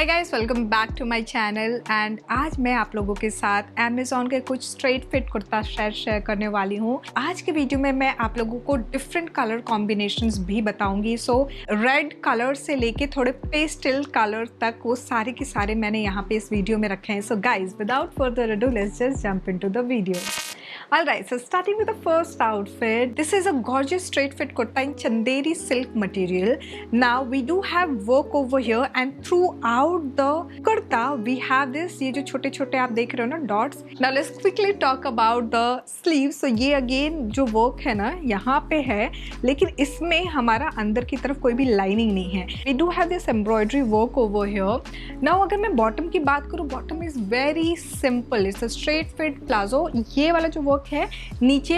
Hi guys, welcome back to my channel. And आज मैं आप लोगों के साथ अमेज़ॉन के कुछ स्ट्रेट फिट कुर्ता शेयर करने वाली हूँ। आज के वीडियो में मैं आप लोगों को डिफरेंट कलर कॉम्बिनेशंस भी बताऊंगी। सो रेड कलर से लेके थोड़े पेस्टल कलर तक वो सारे के सारे मैंने यहाँ पे इस वीडियो में रखे हैं। So guys, without further ado, let's just jump into the video. Alright, so starting with the first outfit, this is a gorgeous straight fit kurta in Chanderi silk material. Now we do have work over here and throughout the kurta we have this, ये जो छोटे छोटे आप देख रहे हो ना dots. Now let's quickly talk about the sleeves. So ये again जो work है ना यहाँ पे है, लेकिन इसमें हमारा अंदर की तरफ कोई भी lining नहीं है. We do have this embroidery work over here. Now अगर मैं bottom की बात करूँ, bottom is very simple. It's a straight fit palazzo. ये वाला जो work है नीचे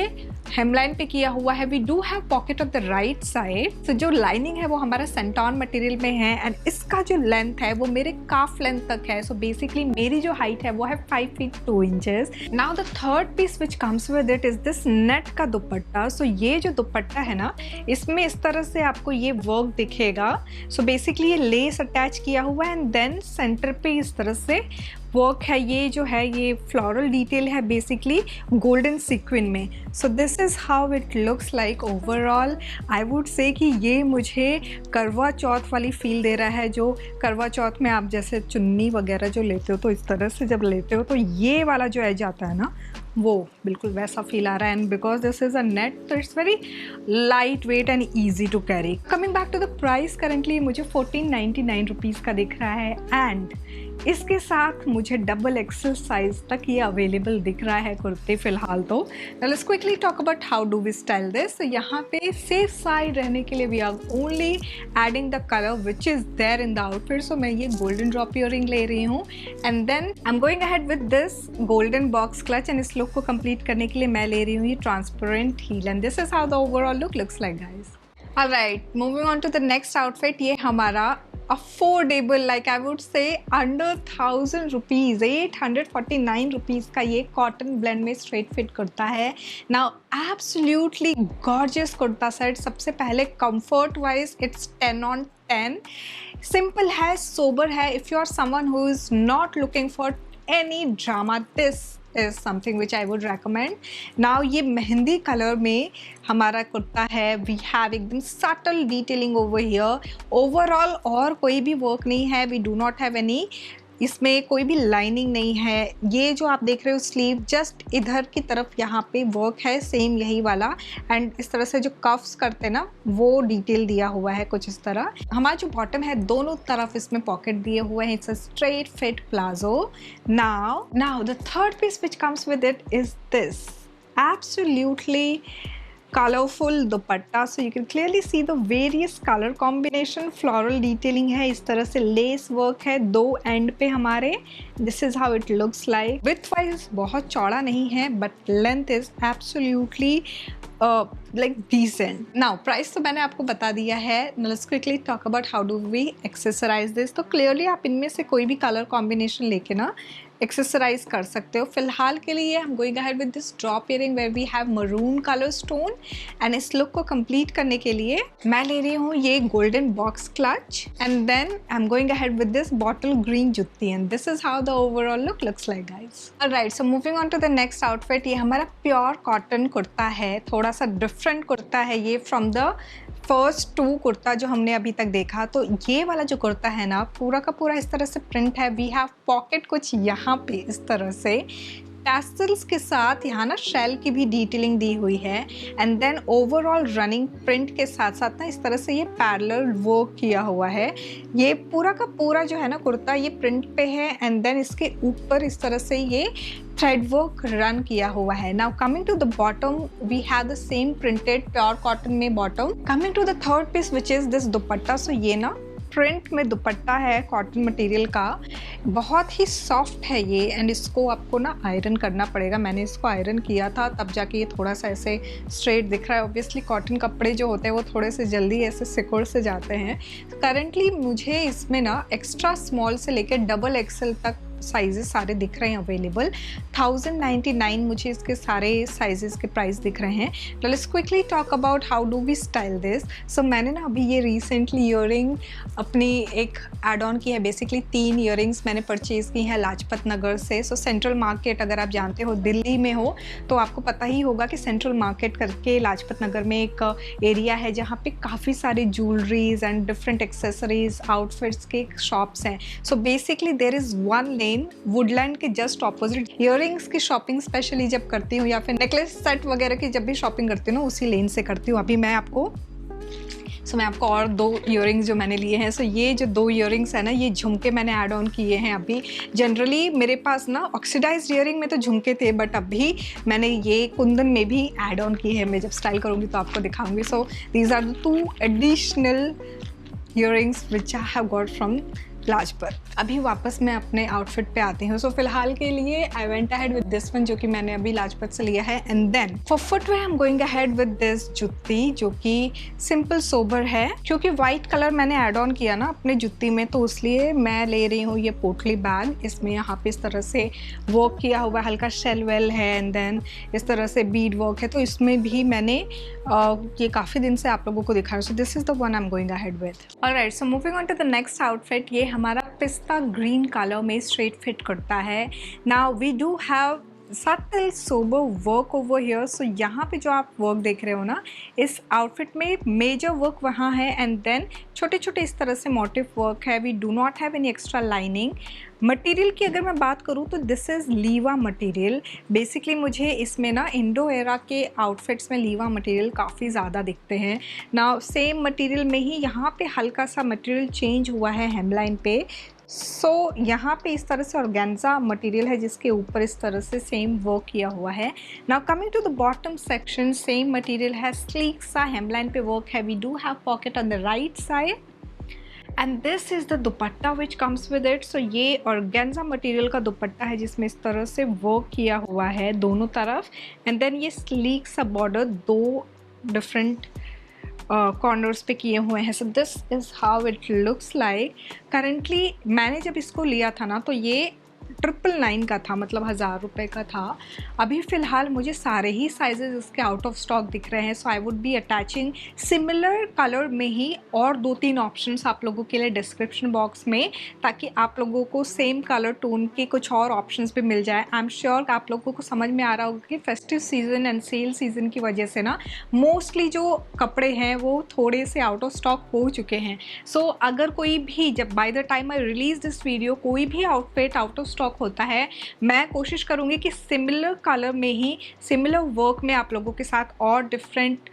हेमलाइन पे किया हुआ है. We do have pocket of the right side. तो जो लाइनिंग है वो हमारा सेंटॉन मटेरियल में है एंड इसका जो लेंथ है वो मेरे काफ लेंथ तक है. सो बेसिकली मेरी जो हाइट है वो है 5 feet 2 inches. Now the third piece which comes with it is this net का दुपट्टा. सो ये जो दुपट्टा है ना, इसमें इस तरह से आपको ये वर्क दिखेगा. सो बेसिकली ये लेस अटैच किया हुआ है एंड देन सेंटर पे इस तरह से वर्क है. ये जो है ये फ्लोरल डिटेल है बेसिकली गोल्डन सीक्वेंस में. सो this is how it looks like overall. I would से कि ये मुझे करवा चौथ वाली फील दे रहा है. जो करवा चौथ में आप जैसे चुन्नी वगैरह जो लेते हो तो इस तरह से जब लेते हो तो ये वाला जो एज आता है ना, वो बिल्कुल वैसा फील आ रहा है. And because this is a net तो it's very light weight and easy to carry. Coming back to the price, currently मुझे 1499 रुपीज़ का दिख रहा है एंड इसके साथ मुझे डबल एक्सेल साइज तक ये अवेलेबल दिख रहा है कुर्ते फिलहाल. तो let's quickly talk about how do we style this. यहाँ पे सेफ साइड रहने के लिए we are only adding the colour which is there in the outfit. So मैं ये गोल्डन ड्रॉप इयरिंग ले रही हूँ and then I am going ahead with this golden box clutch and इस लुक को कंप्लीट करने के लिए मैं ले रही हूँ ये transparent heel and this is how the overall look looks like guys. Alright, moving on to the next outfit. ये हमारा affordable, like I would say under 1000 rupees, 849 rupees का ये कॉटन ब्लेंड में स्ट्रेट फिट कुर्ता है. Now absolutely gorgeous kurta set. सबसे पहले comfort wise it's 10 on 10. Simple है, sober है. If you are someone who is not looking for any drama, this is something which I would recommend. Now ये mehndi colour में हमारा कुर्ता है. We have एकदम subtle detailing over here. Overall और कोई भी वर्क नहीं है. We do not have any, इसमें कोई भी लाइनिंग नहीं है. ये जो आप देख रहे हो स्लीव, जस्ट इधर की तरफ यहाँ पे वर्क है सेम यही वाला एंड इस तरह से जो कफ्स करते हैं ना वो डिटेल दिया हुआ है कुछ इस तरह. हमारा जो बॉटम है दोनों तरफ इसमें पॉकेट दिए हुए हैं. It's a straight fit palazzo. Now the third piece which comes with it is this absolutely colorful dupatta. So you can clearly see the various color combination. floral detailing है, इस तरह से lace work है दो end पे हमारे. This is how it looks like. width wise बहुत चौड़ा नहीं है but length is absolutely like decent. Now price तो मैंने आपको बता दिया है. Let's quickly talk about how do we accessorize this. तो clearly आप इनमें से कोई भी color combination लेके ना एक्सेसराइज कर सकते हो. फिलहाल के लिए हम going ahead with this drop earring where we have maroon colour stone and इस लुक को कंप्लीट करने के लिए मैं ले रही हूँ ये golden box clutch and then I am going ahead with this bottle green jutti and this is how the overall look looks like guys. Alright, so moving on to the next outfit. ये हमारा pure cotton kurta है. थोड़ा सा different kurta है ये from the first 2 kurta जो हमने अभी तक देखा. तो ये वाला जो कुर्ता है ना, पूरा का पूरा इस तरह से प्रिंट है. वी हैव पॉकेट कुछ यहाँ पे इस तरह से टैसल्स के साथ यहाँ ना शेल की भी डिटेलिंग दी हुई है and then overall running print के साथ साथ ना इस तरह से ये पैरेलल वर्क किया हुआ है. ये पूरा का पूरा जो है ना कुर्ता ये प्रिंट पे है एंड देन इसके ऊपर इस तरह से ये थ्रेड वर्क रन किया हुआ है. Now coming to the bottom, we have the same printed pure cotton में bottom. Coming to the third piece which is this dupatta. So ये ना प्रिंट में दुपट्टा है कॉटन मटेरियल का. बहुत ही सॉफ्ट है ये एंड इसको आपको ना आयरन करना पड़ेगा. मैंने इसको आयरन किया था तब जाके ये थोड़ा सा ऐसे स्ट्रेट दिख रहा है. ऑब्वियसली कॉटन कपड़े जो होते हैं वो थोड़े से जल्दी ऐसे सिकुड़ से जाते हैं. तो करंटली मुझे इसमें ना एक्स्ट्रा स्मॉल से लेकर डबल एक्सेल तक साइजेस सारे दिख रहे हैं अवेलेबल। 1099 मुझे इसके सारे साइजेस के प्राइस दिख रहे हैं। Let's quickly talk about how do we style this. So मैंने ना अभी ये रिसेंटली ईयरिंग अपनी एक एड ऑन की है। बेसिकली 3 ईयरिंग्स मैंने परचेज़ की हैं लाजपत नगर से। सो सेंट्रल मार्केट अगर आप जानते हो, दिल्ली में हो तो आपको पता ही होगा कि सेंट्रल मार्केट करके लाजपत नगर में एक एरिया है जहाँ पे काफ़ी सारे jewelleries and different accessories outfits के शॉप्स हैं। So basically there is one lane Woodland के जस्ट ऑपोजिट। ईयरिंग्स की शॉपिंग स्पेशली जब करती हूँ या फिर नेकलेस सेट वगैरह की जब भी शॉपिंग करती हूँ ना, उसी लेन से करती हूँ। अभी मैं आपको और 2 ईयरिंग्स जो मैंने लिए हैं। सो ये जो 2 ईयरिंग्स है ना, ये झुमके मैंने ऐड ऑन किए हैं अभी। जनरली मेरे पास ना ऑक्सीडाइज्ड ईयरिंग में तो झुमके थे, बट अभी मैंने ये कुंदन में भी ऐड ऑन किए हैं। मैं जब स्टाइल करूँगी तो आपको दिखाऊंगी। So these are the 2 additional earrings which I have got from Lajpat. अभी वापस मैं अपने आउटफिट पे आती हूँ। सो फिलहाल के लिए I went ahead with this one जो कि मैंने अभी लाजपत से लिया है। And then for footwear I am going ahead with this jutti जो कि सिंपल सोबर है। क्योंकि वाइट कलर मैंने ऐड ऑन किया ना अपने जुत्ती में, तो इसलिए मैं ले रही हूँ ये पोटली बैग। इसमें यहाँ पे इस तरह से वर्क किया हुआ है, हल्का शेल वेल है एंड देन इस तरह से बीड वर्क है। तो इसमें भी मैंने ये काफ़ी दिन से आप लोगों को दिखाया। So this is the one I am going ahead with. Alright, so moving on to the next outfit. ये हमारा पिस्ता ग्रीन कलर में स्ट्रेट फिट करता है। Now we do have subtle sober work over here. So यहाँ पे जो आप वर्क देख रहे हो ना, इस आउटफिट में मेजर वर्क वहाँ है एंड देन छोटे छोटे इस तरह से मोटिव वर्क है। We do not have any extra lining. Material की अगर मैं बात करूँ तो this is Liva material. Basically मुझे इसमें ना इंडो एरा के आउटफिट्स में लीवा मटेरियल काफ़ी ज़्यादा दिखते हैं ना। सेम मटेरियल में ही यहाँ पे हल्का सा मटेरियल चेंज हुआ है हेमलाइन पे। सो यहाँ पे इस तरह से ऑर्गेन्जा मटेरियल है जिसके ऊपर इस तरह से सेम वर्क किया हुआ है। Now coming to the bottom section, same material है, स्लीक सा हेमलाइन पे वर्क है। We do have pocket on the right side and this is the dupatta which comes with it. So ये ऑर्गेन्जा मटेरियल का दुपट्टा है जिसमें इस तरह से वर्क किया हुआ है दोनों तरफ एंड देन ये स्लीक सा बॉर्डर 2 डिफरेंट कॉर्नर्स पे किए हुए हैं। सो this is how it looks like. Currently मैंने जब इसको लिया था ना तो ये 999 का था, मतलब 1000 रुपये का था। अभी फ़िलहाल मुझे सारे ही साइजेस इसके आउट ऑफ स्टॉक दिख रहे हैं। So I would be attaching similar colour में ही और 2-3 ऑप्शंस आप लोगों के लिए डिस्क्रिप्शन बॉक्स में, ताकि आप लोगों को सेम कलर टोन के कुछ और ऑप्शंस भी मिल जाए। आई एम श्योर आप लोगों को समझ में आ रहा होगा कि festive season and sale season की वजह से ना मोस्टली जो कपड़े हैं वो थोड़े से आउट ऑफ स्टॉक हो चुके हैं। सो अगर कोई भी, जब by the time I release this video, कोई भी आउटफिट आउट ऑफ स्टॉक होता है, मैं कोशिश करूंगी कि सिमिलर कलर में ही सिमिलर वर्क में आप लोगों के साथ और डिफरेंट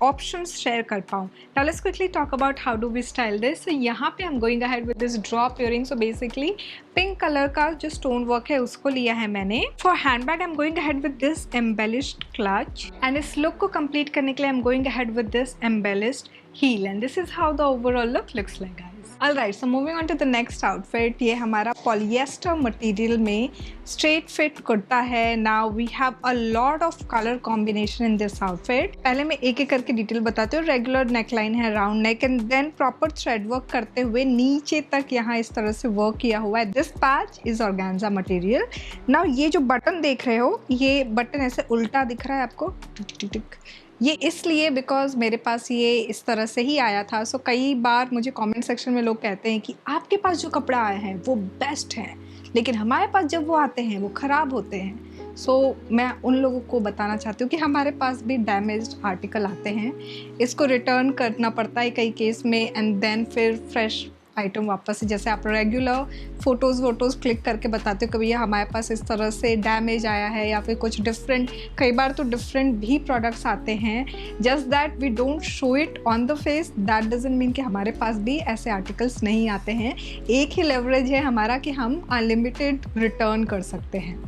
ऑप्शंस शेयर कर पाऊँ। Now let's quickly talk about how do we style this. So यहाँ पे I am going ahead with this drop earring. So basically pink colour का जो स्टोन वर्क है उसको लिया है मैंने। For handbag I am going ahead with this embellished clutch and इस लुक को कंप्लीट करने के लिए I am going ahead with this embellished heel and this is how the overall look looks like guys. Alright, so moving on to the next outfit. ये हमारा polyester material में straight fit kurta है। Now we have a lot of colour combination in this outfit. पहले मैं एक एक करके detail बताती हूँ। रेगुलर नेकलाइन है, round neck and then proper thread work करते हुए नीचे तक यहाँ इस तरह से वर्क किया हुआ है। This patch is organza material. Now ये जो बटन देख रहे हो, ये बटन ऐसे उल्टा दिख रहा है आपको, टिक टिक टिक। ये इसलिए बिकॉज मेरे पास ये इस तरह से ही आया था। सो कई बार मुझे कमेंट सेक्शन में लोग कहते हैं कि आपके पास जो कपड़ा आए हैं वो बेस्ट हैं, लेकिन हमारे पास जब वो आते हैं वो ख़राब होते हैं। सो मैं उन लोगों को बताना चाहती हूँ कि हमारे पास भी डैमेज्ड आर्टिकल आते हैं, इसको रिटर्न करना पड़ता है कई केस में एंड देन फिर फ्रेश आइटम वापस से, जैसे आप रेगुलर फ़ोटोज़ क्लिक करके बताते हो कभी ये हमारे पास इस तरह से डैमेज आया है या फिर कुछ डिफरेंट, कई बार तो डिफरेंट भी प्रोडक्ट्स आते हैं। Just that we don't show it on the face, that doesn't mean कि हमारे पास भी ऐसे आर्टिकल्स नहीं आते हैं। एक ही लेवरेज है हमारा कि हम अनलिमिटेड रिटर्न कर सकते हैं।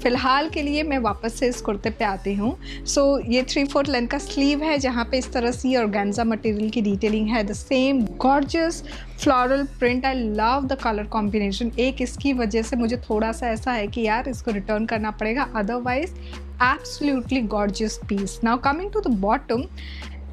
फ़िलहाल के लिए मैं वापस से इस कुर्ते पे आती हूँ। सो ये 3/4 लेंथ का स्लीव है जहाँ पे इस तरह से ऑर्गेन्जा मटेरियल की डिटेलिंग है। The same gorgeous floral print. I love the colour combination. एक इसकी वजह से मुझे थोड़ा सा ऐसा है कि यार इसको रिटर्न करना पड़ेगा, otherwise absolutely gorgeous piece. Now coming to the bottom,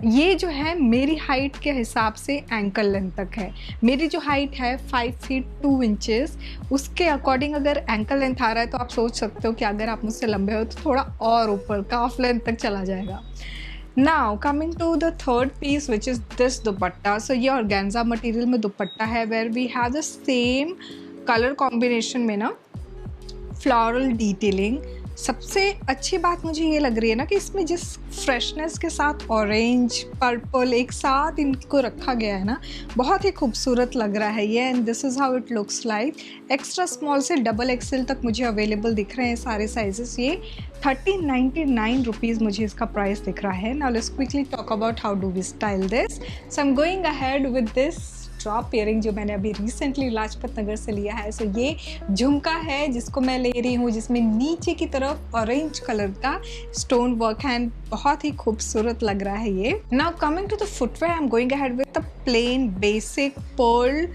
ये जो है मेरी हाइट के हिसाब से एंकल लेंथ तक है। मेरी जो हाइट है 5 फीट 2 इंचेस, उसके अकॉर्डिंग अगर एंकल लेंथ आ रहा है तो आप सोच सकते हो कि अगर आप मुझसे लंबे हो तो थोड़ा और ऊपर काफ लेंथ तक चला जाएगा। Now coming to the third piece which is this dupatta. So ये ऑर्गेन्जा मटेरियल में दुपट्टा है, where we have the same colour combination में ना फ्लोरल डिटेलिंग। सबसे अच्छी बात मुझे ये लग रही है ना कि इसमें जिस फ्रेशनेस के साथ ऑरेंज पर्पल एक साथ इनको रखा गया है ना, बहुत ही खूबसूरत लग रहा है ये। And this is how it looks like. Extra small से डबल एक्सेल तक मुझे अवेलेबल दिख रहे हैं सारे साइजेस। ये 1399 रुपीज़ मुझे इसका प्राइस दिख रहा है। Now let's quickly talk about how do we style this. So I am going ahead with this drop earring जो मैंने अभी रिसेंटली लाजपत नगर से लिया है। सो ये झुमका है जिसको मैं ले रही हूँ, जिसमें नीचे की तरफ ऑरेंज कलर का स्टोन वर्क है। बहुत ही खूबसूरत लग रहा है ये। Now coming to the footwear, I am going ahead with the plain basic pearl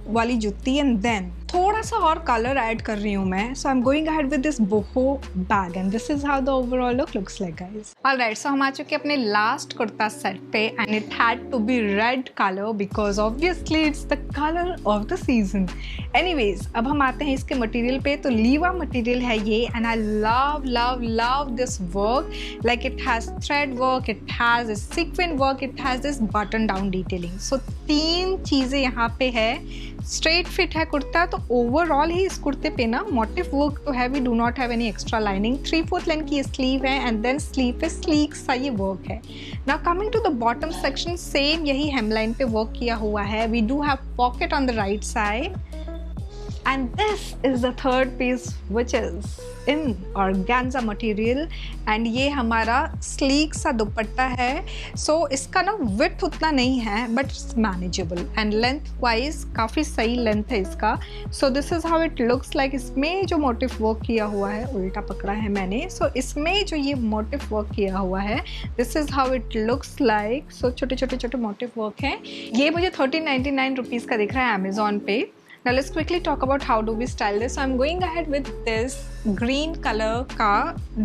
वाली जुत्ती एंड देन थोड़ा सा और कलर ऐड कर रही हूँ मैं। So I am going ahead with this boho bag and this is how the overall look looks like guys. Alright, so हम आ चुके अपने लास्ट कुर्ता सेट पे and it had to be red colour because obviously it's the colour of the season. Anyways, अब हम आते हैं इसके मटेरियल पे। तो लीवा मटेरियल है ये and I love love love this work. Like it has thread work, it has sequin work, it has this button down detailing. So 3 चीज़ें यहाँ पे है। स्ट्रेट फिट है कुर्ता, तो ओवरऑल ही इस कुर्ते पे ना मोटिव वर्क तो है। We do not have any extra lining. 3/4 length की स्लीव है एंड देन स्लीव पे स्लीक सा ये वर्क है। Now coming to the bottom section, same यही हेमलाइन पे वर्क किया हुआ है। We do have pocket on the right side and this is the third piece which is in organza material and ये हमारा sleek सा दुपट्टा है। so इसका ना width उतना नहीं है but it's manageable and length wise काफ़ी सही length है इसका। so this is how it looks like। इसमें जो motif work किया हुआ है, उल्टा पकड़ा है मैंने, so इसमें जो ये motif work किया हुआ है this is how it looks like। so छोटे छोटे छोटे motif work हैं। ये मुझे 1399 रुपीज़ का दिख रहा है Amazon पे। Now let's quickly talk about how do we style this. So I'm going ahead with this green color का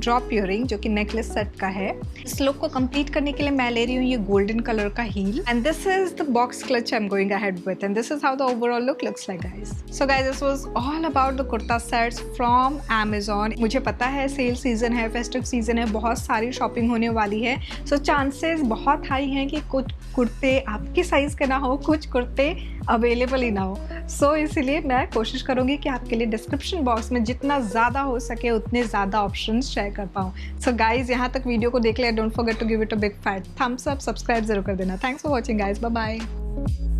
drop earring जो कि necklace set का है। इस look को complete करने के लिए मैं ले रही हूँ ये golden color का heel and this is the box clutch I'm going ahead with and this is how the overall look looks like guys. So guys, this was all about the kurta sets from Amazon. मुझे पता है cell season है, festive season है, बहुत सारी shopping होने वाली है। so chances बहुत हाई हैं कि कुछ कुर्ते आपकी साइज के ना हो, कुछ कुर्ते अवेलेबल ही ना हो। so इसीलिए मैं कोशिश करूँगी कि आपके लिए डिस्क्रिप्शन बॉक्स में जितना ज़्यादा हो सके उतने ज़्यादा ऑप्शंस शेयर कर पाऊँ। सो गाइज, यहाँ तक वीडियो को देख लिया, don't forget to give it a big fat thumbs up, subscribe जरूर कर देना। Thanks for watching guys, bye bye.